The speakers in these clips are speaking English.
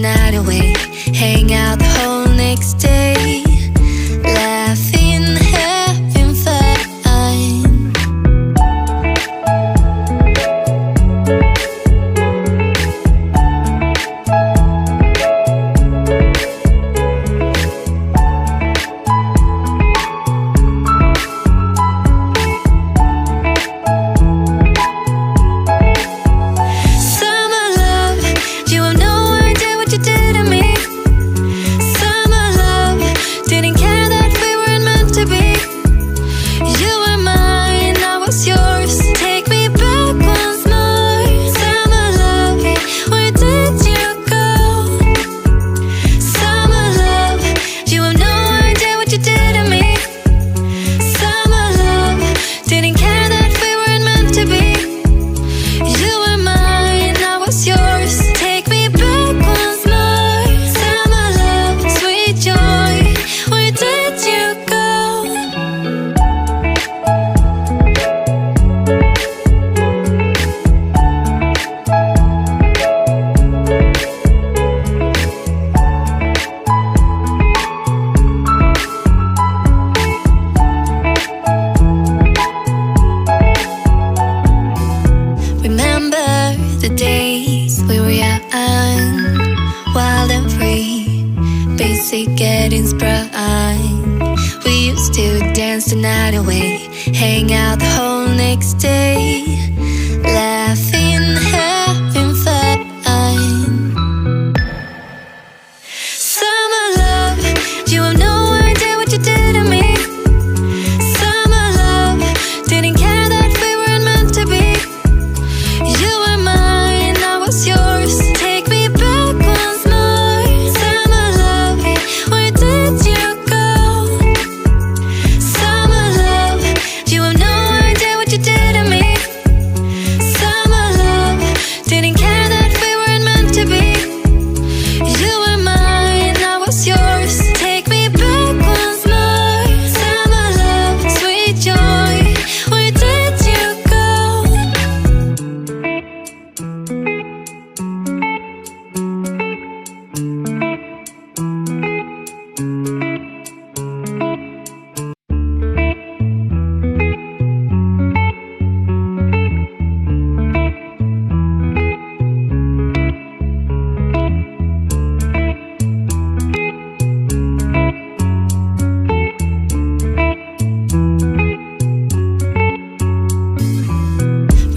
night away, hang out the whole next day, laughing, having fun. The days we were young, wild and free, basic getting sprung. We used to dance the night away, hang out the whole next day, laughing, having fun. Summer love, you have no idea what you did to me. Summer love, didn't care that we weren't meant to be. You were mine, I was yours. Take me back once more. Summer love, where did you go? Summer love, you have no idea what you did to me. Summer love, didn't care that we weren't meant to be. You were mine, I was yours. Take me back once more. Summer love, sweet joy, where did you go?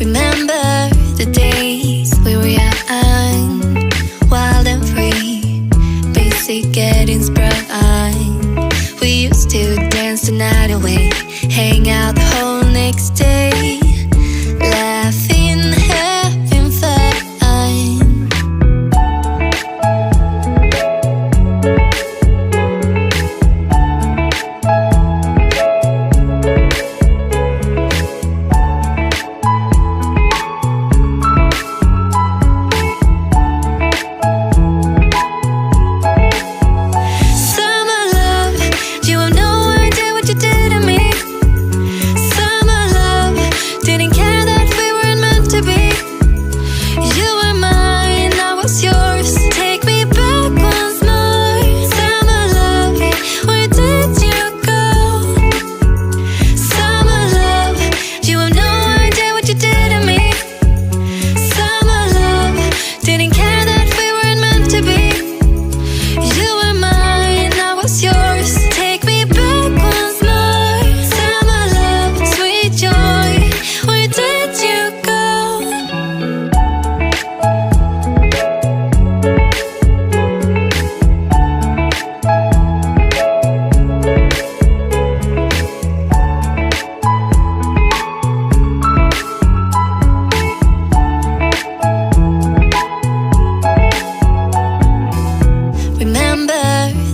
Remember the days we were young, wild and free, basic getting sprung. We used to dance the night away, hang out the whole next day, laughing, having fun. Summer love, you have no idea what you did to me. Summer love, didn't care that we weren't meant to be. You were mine, I was yours. Take me back once more. Summer love, where did you go? Summer love, you have no idea what you did to me. Summer love, didn't care that we weren't meant to be. You were mine, I was yours. Take me back once more. Summer love, sweet joy, where did you go? Remember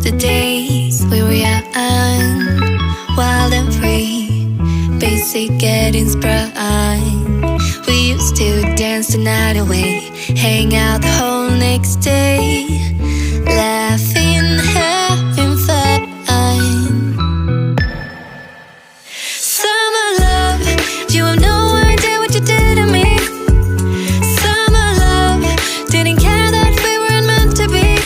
the days we were young, wild and free, basic getting sprung. We used to dance the night away, hang out the whole next day, laughing, having fun. Summer love, you have no idea what you did to me. Summer love, didn't care that we weren't meant to be.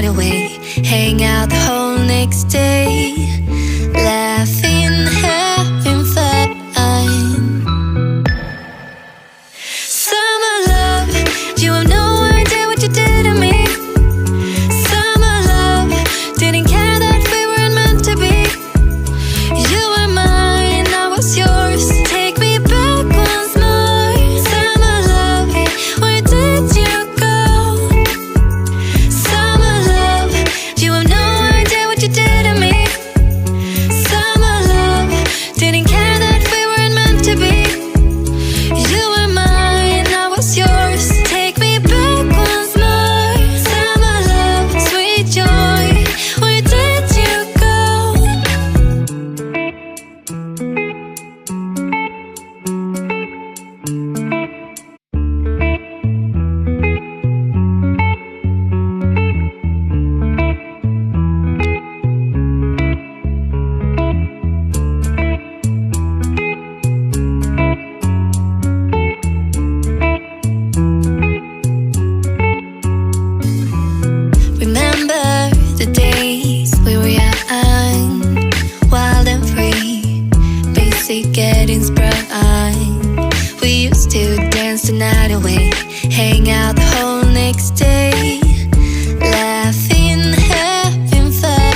night away, hang out the whole next day, laughing, having fun. Summer love, you have no idea what you did to me. Summer love, didn't care that we weren't meant to be. You were mine, I was yours. Take me back once more. Summer love, where did you go? Summer love, you have no idea what you did to me. Summer love, didn't care that we weren't meant to be. You were mine, I was yours. Take me back once more. Summer love, sweet joy, where did you go? Remember the days we were young, wild and free, basic getting sprung. We used to dance the night away, hang out the whole next day, laughing, having fun.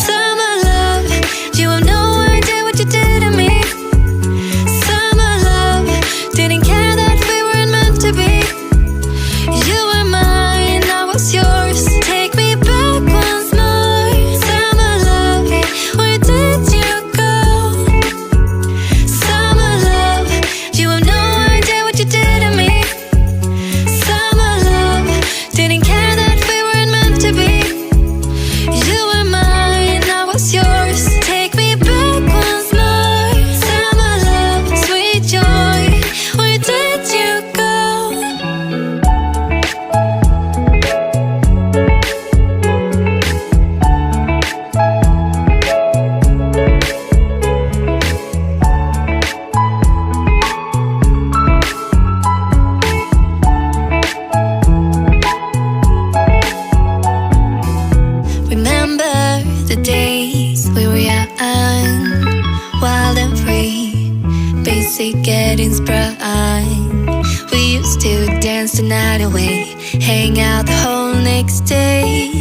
Summer love, you have no idea what you did to me. Summer love, didn't care that we weren't meant to be. You were mine, I was yours. Take me back once more. Summer love, where did you go? Summer love, you have no idea what you did to me. Summer love, didn't care that we weren't meant to be. You were mine, I was yours. Take me back once more. Summer love, sweet joy, where did you go? Remember the days we were young, wild and free, basic getting sprung. We used to dance the night away, hang out the whole next day,